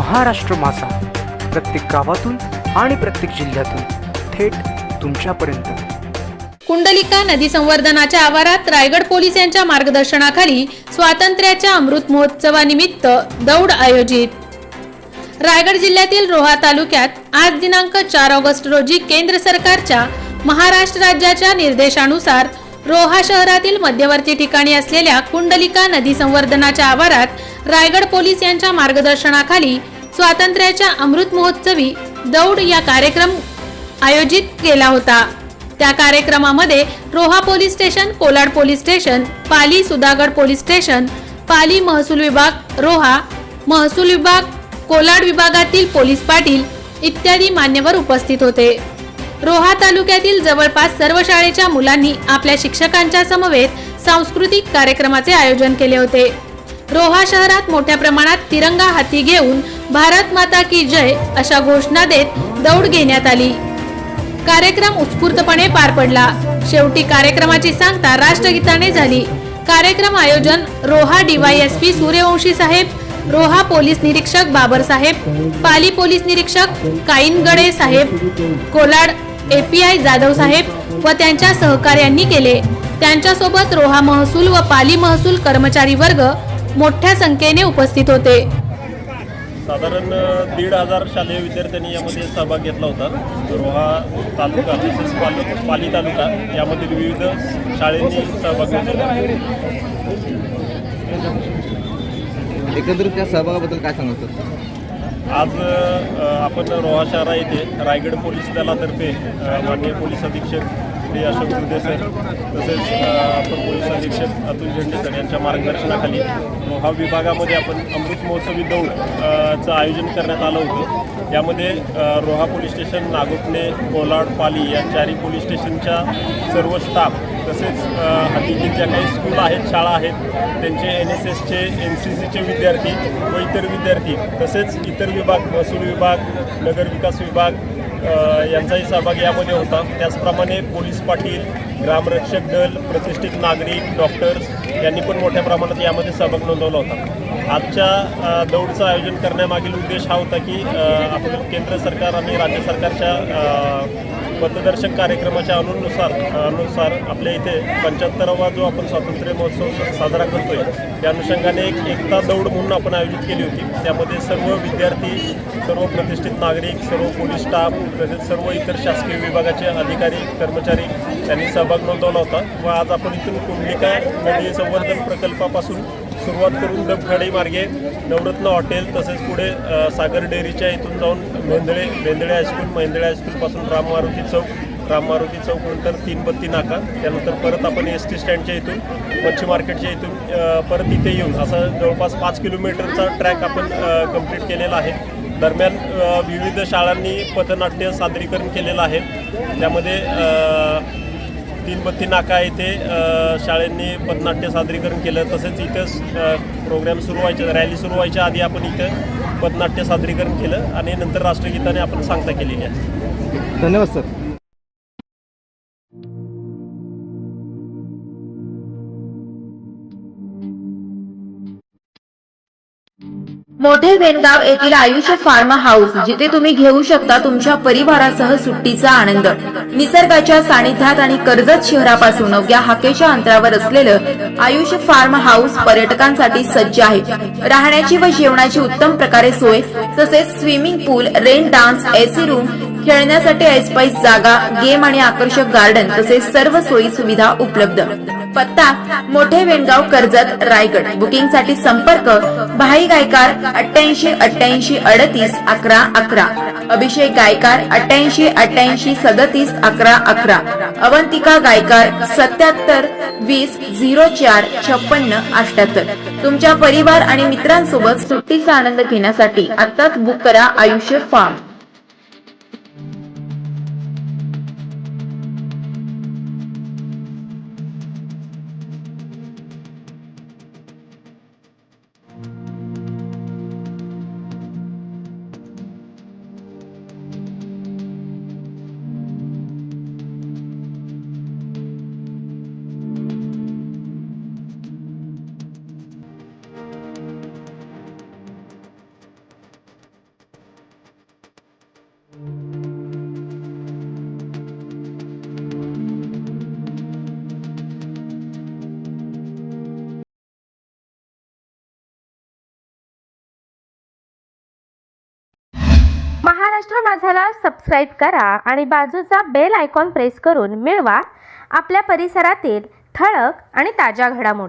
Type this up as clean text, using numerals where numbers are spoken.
महाराष्ट्र मासा प्रत्येक गावातून आणि प्रत्येक जिल्ह्यातून थेट तुमच्यापर्यंत। कुंडलिका नदी संवर्धनाच्या आवारात रायगड पोलीस यांच्या मार्गदर्शनाखाली स्वातंत्र्याच्या अमृत महोत्सवानिमित्त दौड आयोजित। रायगड जिल्ह्यातील रोहा तालुक्यात आज दिनांक 4 ऑगस्ट रोजी केंद्र सरकारच्या महाराष्ट्र राज्याच्या निर्देशानुसार रोहा शहरातील मध्यवर्ती ठिकाणी असलेल्या कुंडलिका नदी संवर्धनाच्या आवारात रायगड पोलीस यांच्या मार्गदर्शनाखाली स्वातंत्र्याच्या अमृत महोत्सवी दौड या कार्यक्रम आयोजित केला होता। त्या कार्यक्रमामध्ये Roha police station, Kolad police station, Pali Sudhagad police station, Pali महसूल विभाग रोहा, महसूल विभाग कोलाड विभागातील पोलीस पाटील इत्यादी मान्यवर उपस्थित होते। रोहा तालुक्यातील जवळपास सर्व शाळेच्या मुलांनी आपल्या शिक्षकांच्या समवेत सांस्कृतिक कार्यक्रमाचे आयोजन केले होते। रोहा शहरात मोठ्या प्रमाणात तिरंगा हाती घेऊन भारत माता की जय अशा घोषणा देत दौड घेण्यात आली। कार्यक्रम उत्स्फूर्तपणे पार पडला। शेवटी कार्यक्रमाची सांगता राष्ट्रगीताने झाली। कार्यक्रम आयोजन रोहा DYSP सूर्यवंशी साहेब, रोहा पोलीस निरीक्षक बाबर साहेब, पाली पोलीस निरीक्षक काईनगडे साहेब, कोलाड API जाधव साहेब व त्यांच्या सहकार्यांनी केले। त्यांच्यासोबत रोहा महसूल व पाली महसूल कर्मचारी वर्ग मोठ्या संख्येने उपस्थित होते। साधारण 1,500 शालेय विद्यार्थ्यांनी यामध्ये सहभाग घेतला होता। रोहा तालुका तसेच पाली तालुका यामधील विविध शाळांनी सहभाग घेतला। एकंदरीत त्या सहभागाबद्दल काय सांगतात? आज आपण रोहा शहरा येथे रायगड पोलीस दलातर्फे माननीय पोलीस अधीक्षक श्री अशोक गुर्दे सर तसेच आपण पोलीस अधीक्षक अतुल झेंडे सर यांच्या मार्गदर्शनाखाली रोहा विभागामध्ये आपण अमृत महोत्सवी दौडचं आयोजन करण्यात आलं होतं। यामध्ये रोहा पोलीस स्टेशन, नागोटणे, कोलाड, पाली या चारही पोलीस स्टेशनच्या सर्व स्टाफ तसेच हद्दीतील ज्या काही स्कूल आहेत, शाळा आहेत त्यांचे NSSचे, NCCचे विद्यार्थी व इतर विद्यार्थी तसेच इतर विभाग, महसूल विभाग, नगर विकास विभाग यांचाही सहभाग यामध्ये होता। त्याचप्रमाणे पोलीस पाटील, ग्रामरक्षक दल, प्रतिष्ठित नागरिक, डॉक्टर्स यांनी पण मोठ्या प्रमाणात यामध्ये सहभाग नोंदवला होता। आजच्या दौडचं आयोजन करण्यामागील उद्देश हा होता की आपलं केंद्र सरकार आणि राज्य सरकारच्या पथदर्शक कार्यक्रमाच्या अनुसार आपल्या इथे 75वा जो आपण स्वातंत्र्य महोत्सव साजरा करतोय त्या अनुषंगाने एक एकता दौड म्हणून आपण आयोजित केली होती। त्यामध्ये सर्व विद्यार्थी, सर्व प्रतिष्ठित नागरिक, सर्व पोलीस स्टाफ तसेच सर्व इतर शासकीय विभागाचे अधिकारी, कर्मचारी यांनी सहभाग नोंदवला होता व आज आपण इथून कुंडलिका नदी संवर्धन प्रकल्पापासून सुरुवात करून दबखाडी मार्गे नवरत्न हॉटेल तसेच पुढे सागर डेअरीच्या इथून जाऊन मेंदळे हायस्कूल, मेंदळे हायस्कूलपासून राम मारुती चौक नंतर 3 बत्ती नाका, त्यानंतर परत आपण ST स्टँडच्या इथून मच्छी मार्केटच्या इथून परत इथे येऊन असा जवळपास 5 किलोमीटरचा ट्रॅक आपण कंप्लीट केलेला आहे। दरम्यान विविध शाळांनी पथनाट्य सादरीकरण केलेलं आहे। त्यामध्ये 3 बत्ती नाका येथे शाळांनी पथनाट्य सादरीकरण केलं। तसेच इथं प्रोग्राम सुरू व्हायचे, रॅली सुरू व्हायच्या आधी आपण इथं पथनाट्य सादरीकरण केलं आणि नंतर राष्ट्रगीताने आपण सांगता केलेली आहे। धन्यवाद सर। मोठे वेणगाव येथील आयुष फार्म हाऊस, जिथे तुम्ही घेऊ शकता तुमच्या परिवारासह सुट्टीचा आनंद। निसर्गाच्या सानिध्यात आणि कर्जत शहरापासून अवघ्या हाकेच्या अंतरावर असलेलं आयुष फार्म हाऊस पर्यटकांसाठी सज्ज आहे। राहण्याची व जेवणाची उत्तम प्रकारे सोय तसेच स्विमिंग पूल, रेन डान्स, AC रूम, खेळण्यासाठी ऐसपैस जागा, गेम आणि आकर्षक गार्डन तसेच सर्व सोयी सुविधा उपलब्ध। पत्ता मोठे वेणगाव, कर्जत, रायगड। बुकिंग साठी संपर्क भाई गायकार 88 88 38 11 11, अभिषेक गायकार 88 88 37 11 11, अवंतिका गायकार 77 20 04 56 78। तुमच्या परिवार आणि मित्रांसोबत सुट्टीचा आनंद घेण्यासाठी आताच बुक करा आयुष्य फार्म। महाराष्ट्र माझाला सबस्क्राईब करा आणि बाजूचा बेल आयकॉन प्रेस करून मिळवा आपल्या परिसरातील ठळक आणि ताज्या घडामोडी.